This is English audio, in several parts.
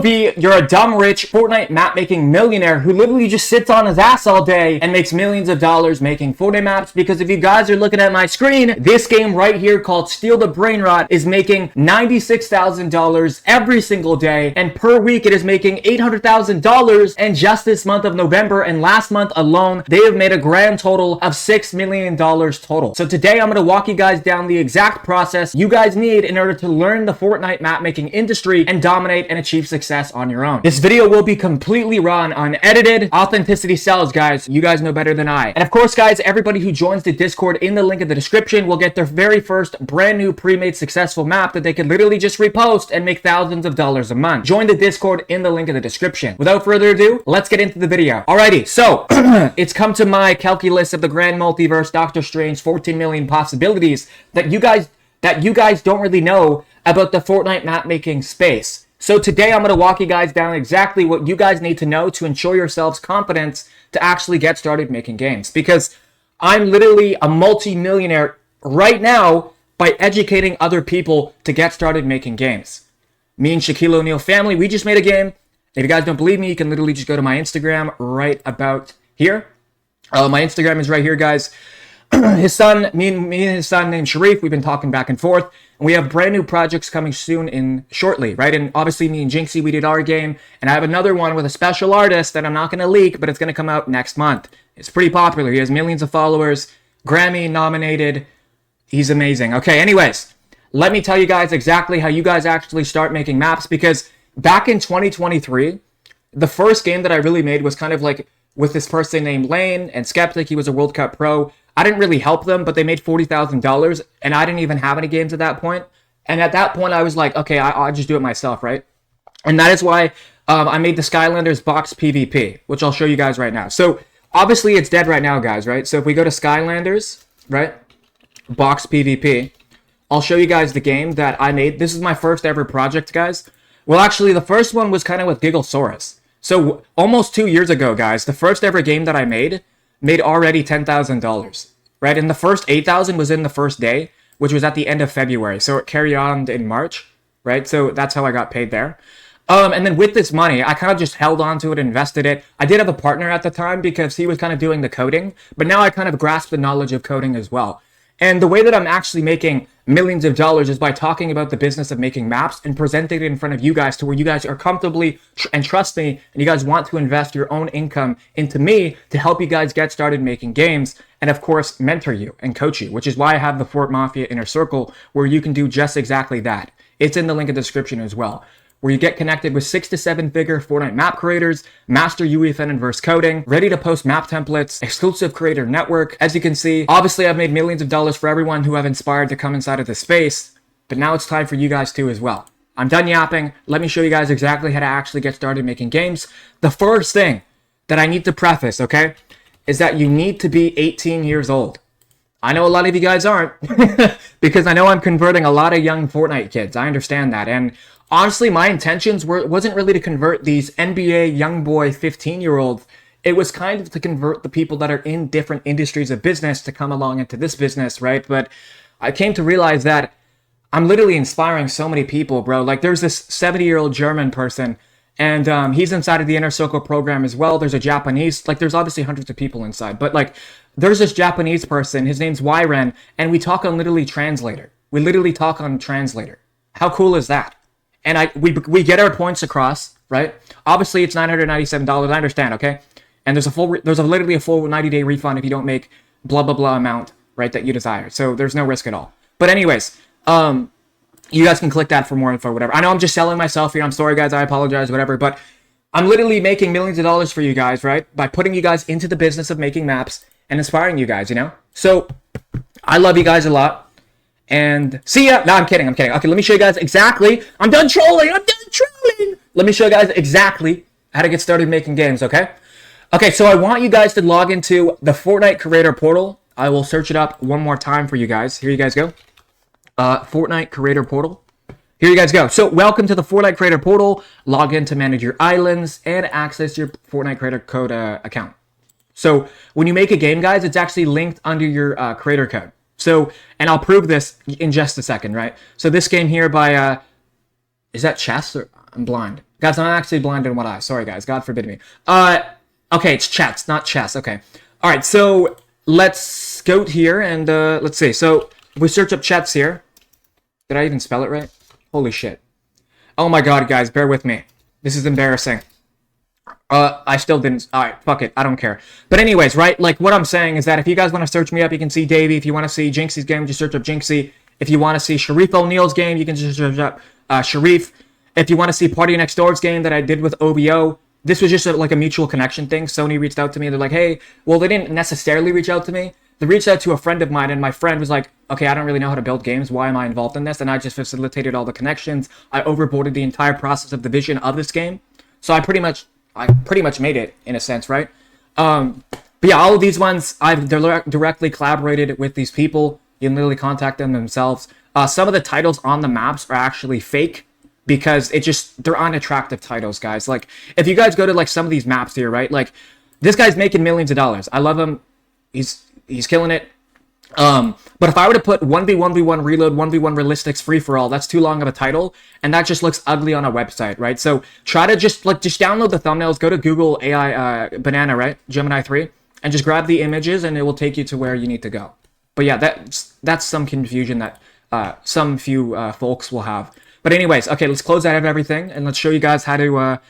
POV, you're a dumb rich Fortnite map making millionaire who literally just sits on his ass all day and makes millions of dollars making Fortnite maps. Because if you guys are looking at my screen, this game right here called Steal the Brain Rot is making $96,000 every single day, and per week it is making $800,000. And just this month of November and last month alone, they have made a grand total of $6 million total. So today I'm going to walk you guys down the exact process you guys need in order to learn the Fortnite map making industry and dominate and achieve success on your own. This video will be completely raw and unedited. Authenticity sells, guys. You guys know better than I. And of course, guys, everybody who joins the Discord in the link in the description will get their very first brand new pre-made successful map that they could literally just repost and make thousands of dollars a month. Join the Discord in the link in the description. Without further ado, let's get into the video. Alrighty, so it's come to my calculus of the grand multiverse, Doctor Strange, 14 million possibilities that you guys don't really know about the Fortnite map making space. So today I'm going to walk you guys down exactly what you guys need to know to ensure yourselves confidence to actually get started making games. Because I'm literally a multi-millionaire right now by educating other people to get started making games. Me and Shaquille O'Neal family, we just made a game. If you guys don't believe me, you can literally just go to my Instagram right about here. My Instagram is right here, guys. His son, me and his son named Sharif, we've been talking back and forth. And we have brand new projects coming soon shortly, right? And obviously me and Jinxie, we did our game. And I have another one with a special artist that I'm not going to leak, but it's going to come out next month. It's pretty popular. He has millions of followers, Grammy nominated. He's amazing. Okay, anyways, let me tell you guys exactly how you guys actually start making maps. Because back in 2023, the first game that I really made was kind of like with this person named Lane and Skeptic. He was a World Cup pro. I didn't really help them, but they made $40,000, and I didn't even have any games at that point. And at that point, I was like, okay, I'll just do it myself, right? And that is why I made the Skylanders box PvP, which I'll show you guys right now. So obviously, it's dead right now, guys, right? So if we go to Skylanders, right, box PvP, I'll show you guys the game that I made. This is my first ever project, guys. Well, actually, the first one was kind of with Gigglesaurus. So almost 2 years ago, guys, the first ever game that I made already $10,000, right? And the first 8,000 was in the first day, which was at the end of February. So it carried on in March, right? So that's how I got paid there. And then with this money, I kind of just held on to it, invested it. I did have a partner at the time because he was kind of doing the coding, but now I kind of grasped the knowledge of coding as well. And the way that I'm actually making millions of dollars is by talking about the business of making maps and presenting it in front of you guys to where you guys are comfortably and trust me, and you guys want to invest your own income into me to help you guys get started making games and, of course, mentor you and coach you, which is why I have the Fort Mafia Inner Circle where you can do just exactly that. It's in the link in the description as well, where you get connected with 6 to 7 figure Fortnite map creators, master UEFN and verse coding, ready to post map templates, exclusive creator network. As you can see, obviously I've made millions of dollars for everyone who I've inspired to come inside of this space, but now it's time for you guys too as well. I'm done yapping. Let me show you guys exactly how to actually get started making games. The first thing that I need to preface, okay, is that you need to be 18 years old. I know a lot of you guys aren't, because I know I'm converting a lot of young Fortnite kids. I understand that. And honestly, my intentions wasn't really to convert these NBA young boy 15-year-olds. It was kind of to convert the people that are in different industries of business to come along into this business, right? But I came to realize that I'm literally inspiring so many people, bro. Like, there's this 70-year-old German person, and he's inside of the Inner Circle program as well. There's a Japanese, like, there's obviously hundreds of people inside, but like, there's this Japanese person, his name's Yren, and we talk on literally translator. We literally talk on translator. How cool is that? And we get our points across, right? Obviously, it's $997. I understand, okay? And there's literally a full 90-day refund if you don't make blah blah blah amount, right, that you desire. So there's no risk at all. But anyways, you guys can click that for more info, whatever. I know I'm just selling myself here. I'm sorry, guys. I apologize, whatever. But I'm literally making millions of dollars for you guys, right? By putting you guys into the business of making maps and inspiring you guys, you know? So I love you guys a lot. And see ya. No, I'm kidding. Okay, let me show you guys exactly. I'm done trolling. Let me show you guys exactly how to get started making games, okay? Okay, so I want you guys to log into the Fortnite Creator Portal. I will search it up one more time for you guys. Here you guys go. Fortnite Creator Portal. Here you guys go. So welcome to the Fortnite Creator Portal. Log in to manage your islands and access your Fortnite Creator Code account. So when you make a game, guys, it's actually linked under your creator code. So, and I'll prove this in just a second, right? So this game here by, is that chess or, I'm blind. Guys, I'm actually blind in one eye. Sorry, guys. God forbid me. Okay, it's chess, not chess. Okay. All right, so let's go here and let's see. So we search up chats here. Did I even spell it right? Holy shit. Oh my god, guys, bear with me. This is embarrassing. I still didn't. Alright, fuck it. I don't care. But anyways, right? Like, what I'm saying is that if you guys want to search me up, you can see Davy. If you want to see Jinxie's game, just search up Jinxie. If you want to see Sharif O'Neal's game, you can just search up Sharif. If you want to see Party Next Door's game that I did with OBO, this was just like a mutual connection thing. Sony reached out to me. They're like, hey, well, they didn't necessarily reach out to me. They reached out to a friend of mine, and my friend was like, okay, I don't really know how to build games. Why am I involved in this? And I just facilitated all the connections. I overboarded the entire process of the vision of this game. So I pretty much made it, in a sense, right? But yeah, all of these ones, I've directly collaborated with these people. You can literally contact them themselves. Some of the titles on the maps are actually fake because they're unattractive titles, guys. Like, if you guys go to, like, some of these maps here, right? Like, this guy's making millions of dollars. I love him. He's killing it. But if I were to put 1v1v1 reload, 1v1 realistics free-for-all, that's too long of a title, and that just looks ugly on a website, right? So try to just download the thumbnails, go to Google AI Banana, right? Gemini 3, and just grab the images, and it will take you to where you need to go. But yeah, that's some confusion that some few folks will have. But anyways, okay, let's close out of everything, and let's show you guys how to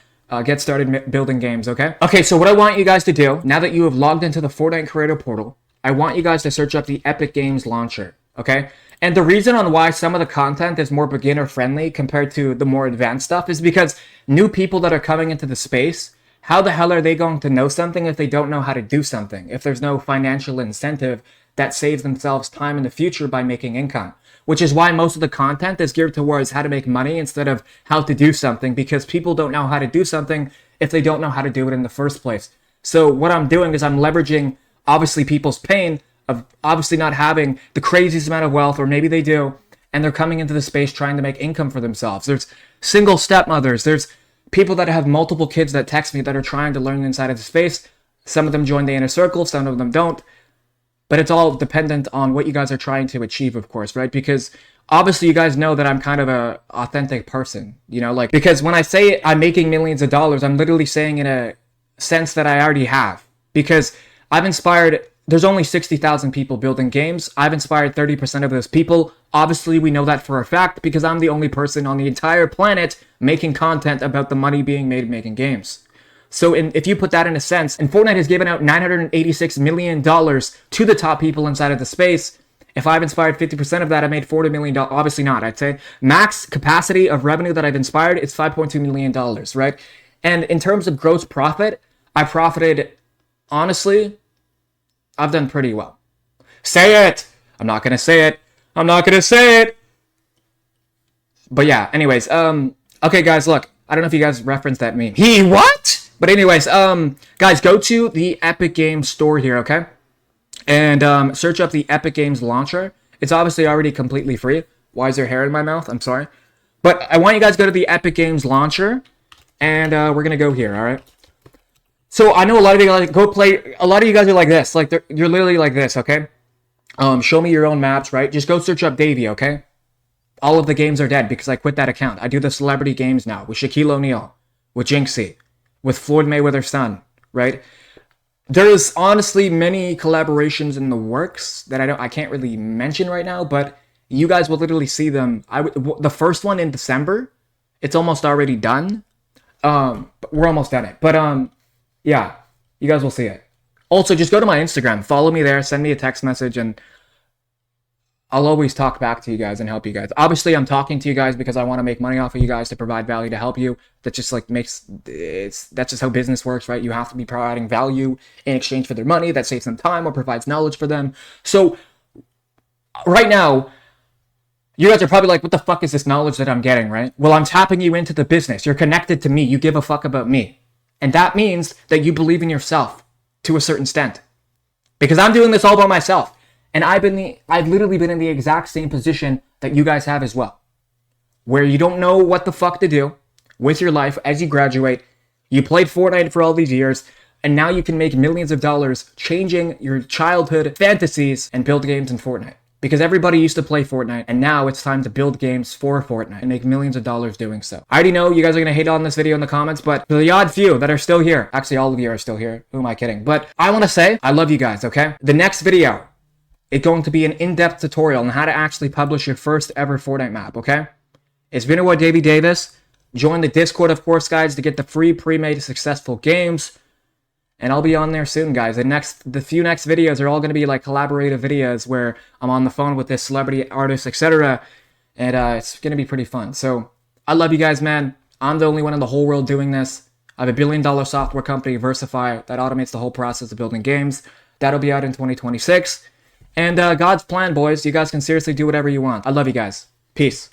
get started building games, okay? Okay, so what I want you guys to do, now that you have logged into the Fortnite Creator Portal, I want you guys to search up the Epic Games Launcher, okay? And the reason on why some of the content is more beginner-friendly compared to the more advanced stuff is because new people that are coming into the space, how the hell are they going to know something if they don't know how to do something? If there's no financial incentive that saves themselves time in the future by making income? Which is why most of the content is geared towards how to make money instead of how to do something, because people don't know how to do something if they don't know how to do it in the first place. So what I'm doing is I'm leveraging, obviously, people's pain of obviously not having the craziest amount of wealth, or maybe they do, and they're coming into the space trying to make income for themselves. There's single stepmothers. There's people that have multiple kids that text me that are trying to learn inside of the space. Some of them join the inner circle, some of them don't. But it's all dependent on what you guys are trying to achieve, of course, right? Because obviously you guys know that I'm kind of a authentic person, you know, like, because when I say I'm making millions of dollars, I'm literally saying in a sense that I already have. Because I've inspired, there's only 60,000 people building games. I've inspired 30% of those people. Obviously, we know that for a fact because I'm the only person on the entire planet making content about the money being made making games. So if you put that in a sense, and Fortnite has given out $986 million to the top people inside of the space. If I've inspired 50% of that, I made $40 million. Obviously not, I'd say. Max capacity of revenue that I've inspired is $5.2 million, right? And in terms of gross profit, I profited, honestly, I've done pretty well. Say it! I'm not going to say it. I'm not going to say it! But yeah, anyways, okay, guys, look. I don't know if you guys referenced that meme. He what? But anyways, guys, go to the Epic Games store here, okay? And search up the Epic Games Launcher. It's obviously already completely free. Why is there hair in my mouth? I'm sorry. But I want you guys to go to the Epic Games Launcher. And we're going to go here, all right? So I know a lot of you guys go play. A lot of you guys are like this. Like, you're literally like this, okay? Show me your own maps, right? Just go search up Davy, okay? All of the games are dead because I quit that account. I do the celebrity games now with Shaquille O'Neal, with Jinxie, with Floyd Mayweather's son, right? There's honestly many collaborations in the works that I can't really mention right now, but you guys will literally see them. The first one in December, it's almost already done. But we're almost done it. But yeah, you guys will see it. Also, just go to my Instagram, follow me there, send me a text message, and I'll always talk back to you guys and help you guys. Obviously, I'm talking to you guys because I want to make money off of you guys to provide value to help you. That just like that's just how business works, right? You have to be providing value in exchange for their money that saves them time or provides knowledge for them. So right now, you guys are probably like, what the fuck is this knowledge that I'm getting, right? Well, I'm tapping you into the business. You're connected to me. You give a fuck about me. And that means that you believe in yourself to a certain extent. Because I'm doing this all by myself. And I've literally been in the exact same position that you guys have as well. Where you don't know what the fuck to do with your life as you graduate. You played Fortnite for all these years, and now you can make millions of dollars changing your childhood fantasies and build games in Fortnite. Because everybody used to play Fortnite, and now it's time to build games for Fortnite and make millions of dollars doing so. I already know you guys are gonna hate on this video in the comments, but for the odd few that are still here, actually all of you are still here, who am I kidding? But I wanna say, I love you guys, okay? The next video, it's going to be an in-depth tutorial on how to actually publish your first ever Fortnite map, okay? It's been your boy Davy Davis. Join the Discord, of course, guys, to get the free pre-made successful games. And I'll be on there soon, guys. The few next videos are all going to be like collaborative videos where I'm on the phone with this celebrity artist, etc. And it's going to be pretty fun. So I love you guys, man. I'm the only one in the whole world doing this. I have a billion-dollar software company, Versify, that automates the whole process of building games. That'll be out in 2026. And God's plan, boys. You guys can seriously do whatever you want. I love you guys. Peace.